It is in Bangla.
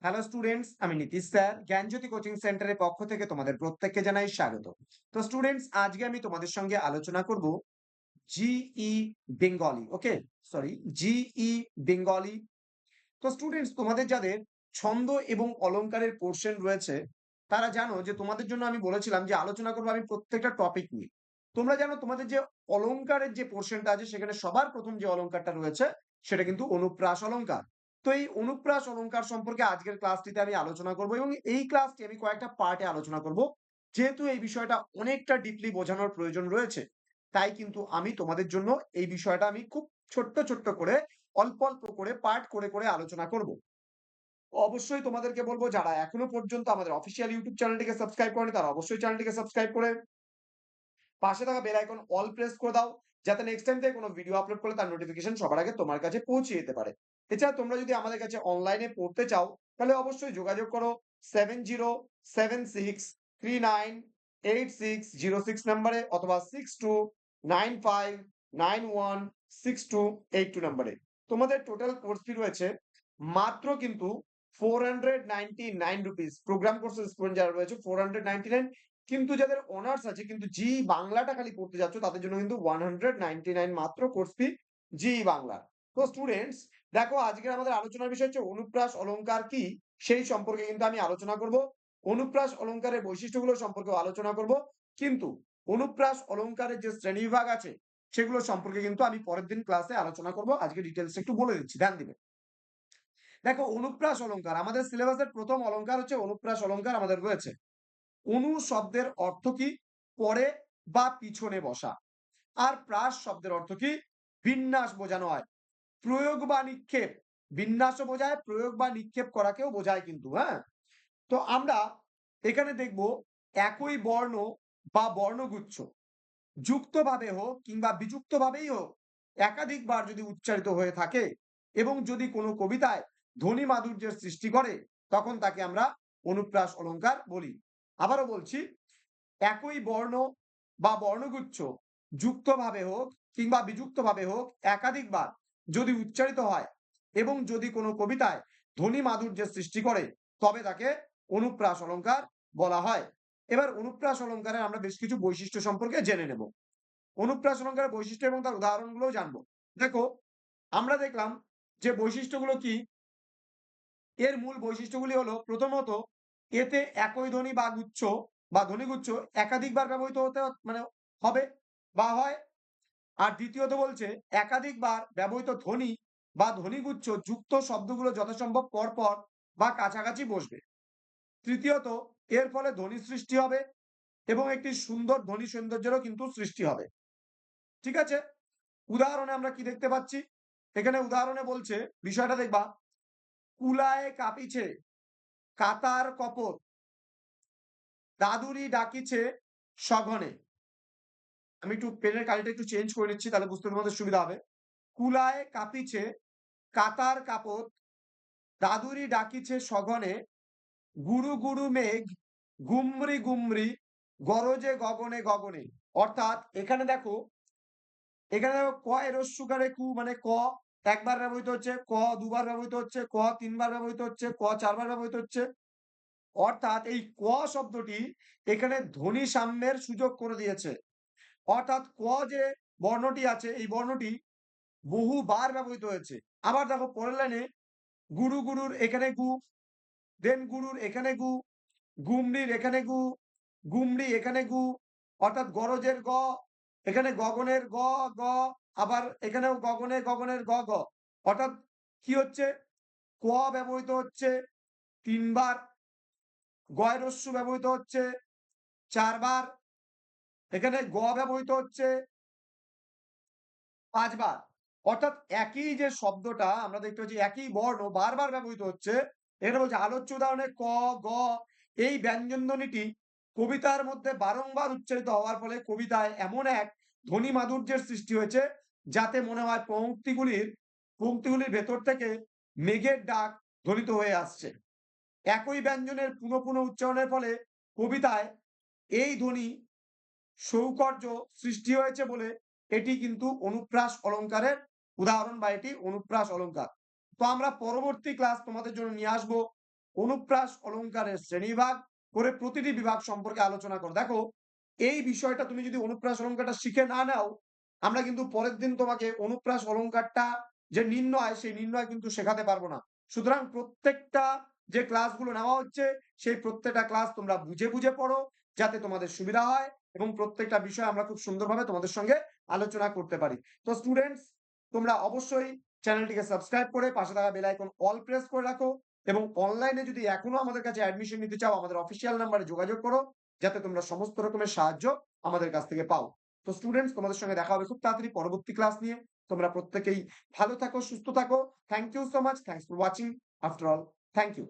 হ্যালো স্টুডেন্টস, আমি নীতিশ স্যার জ্ঞানজ্যোতি কোচিং সেন্টারের পক্ষ থেকে তোমাদের প্রত্যেককে জানাই স্বাগত। তো স্টুডেন্টস, আজকে আমি তোমাদের সঙ্গে আলোচনা করব জিই বেঙ্গলি। ওকে, সরি, জিই বেঙ্গলি। তো স্টুডেন্টস, তোমাদের যাদের ছন্দ এবং অলংকারের পোর্শন রয়েছে তারা জানো যে তোমাদের জন্য আমি বলেছিলাম যে আলোচনা করবো আমি প্রত্যেকটা টপিক নিয়ে। তোমরা জানো তোমাদের যে অলংকারের যে পোর্শনটা আছে সেখানে সবার প্রথম যে অলংকারটা রয়েছে সেটা কিন্তু অনুপ্রাস অলংকার। তো এই অনুপ্রাস অলংকার সম্পর্কে আজকের ক্লাসটিতে আমি আলোচনা করব এবং এই ক্লাসটি আমি কয়েকটা পার্টে আলোচনা করব। যেহেতু এই বিষয়টা অনেকটা ডিপলি বোঝানোর প্রয়োজন রয়েছে, তাই কিন্তু আমি তোমাদের জন্য এই বিষয়টা আমি খুব ছোট্ট ছোট্ট করে অল্প অল্প করে পার্ট করে করে আলোচনা করব। অবশ্যই তোমাদেরকে বলবো যারা এখনো পর্যন্ত আমাদের অফিসিয়াল ইউটিউব চ্যানেলটিকে সাবস্ক্রাইব করেনি তারা অবশ্যই চ্যানেলটিকে সাবস্ক্রাইব করে পাশে থাকা বেল আইকন অল প্রেস করে দাও, যাতে নেক্সট টাইম থেকে কোনো ভিডিও আপলোড করলে তার নোটিফিকেশন সবার আগে তোমার কাছে পৌঁছে যেতে পারে। এছাড়া তোমরা যদি আমাদের কাছে অনলাইনে পড়তে চাও তাহলে অবশ্যই যোগাযোগ করো 7076398606 নম্বরে অথবা 6295916282 নম্বরে। তোমাদের টোটাল কোর্স ফি রয়েছে মাত্র কিন্তু 499 রুপিস। প্রোগ্রাম কোর্সের স্টুডেন্ট যারা রয়েছে 499, কিন্তু যাদের অনার্স আছে কিন্তু জি বাংলাটা খালি পড়তে যাচ্ছ তাদের জন্য কিন্তু 199 মাত্র কোর্স ফি জি বাংলা। তো স্টুডেন্টস দেখো, আজকের আমাদের আলোচনার বিষয় হচ্ছে অনুপ্রাস অলংকার কি, সেই সম্পর্কে কিন্তু আমি আলোচনা করব। অনুপ্রাস অলংকারের বৈশিষ্ট্যগুলো সম্পর্কেও আলোচনা করব, কিন্তু অনুপ্রাস অলংকারের যে শ্রেণীবিভাগ আছে সেগুলো সম্পর্কে কিন্তু আমি পরের দিন ক্লাসে আলোচনা করব। আজকে ডিটেলস একটু বলে দিচ্ছি, ধ্যান দিবে। দেখো, অনুপ্রাস অলংকার আমাদের সিলেবাসের প্রথম অলংকার হচ্ছে অনুপ্রাস অলংকার আমাদের রয়েছে। অনু শব্দের অর্থ কি? পরে বা পিছনে বসা। আর প্রাস শব্দের অর্থ কি? বিন্যাস বোঝানো হয়। প্রয়োগ বা নিক্ষেপ, বিন্যাসও বোঝায়, প্রয়োগ বা নিক্ষেপ করাকেও বোঝায় কিন্তু। হ্যাঁ, তো আমরা এখানে দেখব একই বর্ণ বা বর্ণগুচ্ছ যুক্তভাবে হোক কিংবা বিযুক্তভাবেই হোক একাধিকবার যদি উচ্চারিত হয়ে থাকে এবং যদি কোনো কবিতায় ধ্বনি মাধুর্যের সৃষ্টি করে তখন তাকে আমরা অনুপ্রাস অলংকার বলি। আবারও বলছি, একই বর্ণ বা বর্ণগুচ্ছ যুক্তভাবে হোক কিংবা বিযুক্তভাবে হোক একাধিকবার যদি উচ্চারিত হয় এবং যদি কোনো কবিতায় ধ্বনি মাধুর্যের সৃষ্টি করে তবে তাকে অনুপ্রাস অলংকার বলা হয়। এবার অনুপ্রাস অলংকারের আমরা বেশ কিছু বৈশিষ্ট্য সম্পর্কে জেনে নেব। অনুপ্রাস অলংকারের বৈশিষ্ট্য এবং তার উদাহরণগুলোও জানবো। দেখো, আমরা দেখলাম যে বৈশিষ্ট্যগুলো কি। এর মূল বৈশিষ্ট্যগুলি হলো, প্রথমত এতে একই ধ্বনি বা গুচ্ছ বা ধ্বনিগুচ্ছ একাধিকবার ব্যবহৃত হতে মানে হবে বা হয়। আর দ্বিতীয়ত বলছে একাধিকবার ব্যবহৃত ধ্বনি বা ধ্বনিগুচ্ছ যুক্ত শব্দগুলো যথাসম্ভব পরপর বা কাছাকাছি বসবে। তৃতীয়ত এর ফলে ধ্বনি সৃষ্টি হবে এবং একটি সুন্দর ধ্বনি সৌন্দর্যেরও কিন্তু সৃষ্টি হবে। ঠিক আছে, উদাহরণে আমরা কি দেখতে পাচ্ছি? এখানে উদাহরণে বলছে, বিষয়টা দেখবা, কুলায় কাঁপিছে কাতার কপট, দাদুরি ডাকিছে সঘনে। আমি একটু পেনের কালিটা একটু চেঞ্জ করে নিচ্ছি, তাহলে বুঝতে তোমাদের সুবিধা হবে। কুলায় কাঁপিছে কাতার কাপত, দাদুরি ডাকিছে সঘনে, গুরু গুরু মেঘ গুমরি গুমরি গরজে গগনে গগনে। অর্থাৎ এখানে দেখো, এখানে দেখো ক এর হ্রস্বকারে কু মানে ক একবার ব্যবহৃত হচ্ছে, ক দুবার ব্যবহৃত হচ্ছে, ক তিনবার ব্যবহৃত হচ্ছে, ক চারবার ব্যবহৃত হচ্ছে। অর্থাৎ এই ক শব্দটি এখানে ধ্বনি সাম্যের সুযোগ করে দিয়েছে। অর্থাৎ ক যে বর্ণটি আছে এই বর্ণটি বহুবার ব্যবহৃত হয়েছে। আবার দেখো পরের লাইনে, গুরু গুরুর এখানে গু, দেন গুরুর এখানে গু, গুমরির এখানে গু, গুমরি এখানে গু, অর্থাৎ গরজের গ, এখানে গগনের গ গ, আবার এখানেও গগনে গগনের গ গ। অর্থাৎ কি হচ্ছে, ক ব্যবহৃত হচ্ছে তিনবার, গয়ের হ্রস্ব ব্যবহৃত হচ্ছে চারবার, এখানে গ ব্যবহৃত হচ্ছে পাঁচবার। অর্থাৎ একই যে শব্দটা আমরা দেখতে পাচ্ছি একই বর্ণ বারবার ব্যবহৃত হচ্ছে। এটা বলছে আলোচ্য উদাহরণে ক গ এই ব্যঞ্জন ধ্বনিটি কবিতার মধ্যে বারংবার উচ্চারিত হওয়ার ফলে কবিতায় এমন এক ধ্বনি মাধুর্যের সৃষ্টি হয়েছে যাতে মনে হয় পংক্তিগুলির ভেতর থেকে মেঘের ডাক ধ্বনিত হয়ে আসছে। একই ব্যঞ্জনের পুনঃ পুনঃ উচ্চারণের ফলে কবিতায় এই ধ্বনি সৌকর্য সৃষ্টি হয়েছে বলে এটি কিন্তু অনুপ্রাস অলংকারের উদাহরণ বা এটি অনুপ্রাস অলংকার। তো আমরা পরবর্তী ক্লাস তোমাদের জন্য নিয়ে আসবো অনুপ্রাস অলংকারের শ্রেণীবিভাগ করে প্রতিটি বিভাগ সম্পর্কে আলোচনা করো। দেখো, এই বিষয়টা তুমি যদি অনুপ্রাস অলংকারটা শিখে না নাও, আমরা কিন্তু পরের দিন তোমাকে অনুপ্রাস অলংকারটা যে নির্ণয়, সেই নির্ণয় কিন্তু শেখাতে পারবো না। সুতরাং প্রত্যেকটা যে ক্লাসগুলো নেওয়া হচ্ছে, সেই প্রত্যেকটা ক্লাস তোমরা বুঝে, বুঝে পড়ো, যাতে তোমাদের সুবিধা হয় এবং প্রত্যেকটা বিষয় আমরা খুব সুন্দরভাবে তোমাদের সঙ্গে আলোচনা করতে পারি। তো স্টুডেন্টস, তোমরা অবশ্যই চ্যানেলটিকে সাবস্ক্রাইব করে পাশে থাকা বেল আইকন অল প্রেস করে রাখো এবং অনলাইনে যদি এখনো আমাদের কাছে অ্যাডমিশন নিতে চাও, আমাদের অফিসিয়াল নাম্বারে যোগাযোগ করো, যাতে তোমরা সমস্ত রকমের সাহায্য আমাদের কাছ থেকে পাও। তো স্টুডেন্টস, তোমাদের সঙ্গে দেখা হবে খুব তাড়াতাড়ি পরবর্তী ক্লাস নিয়ে। তোমরা প্রত্যেকেই ভালো থাকো, সুস্থ থাকো। Thank you so much. Thanks for watching. After all, thank you.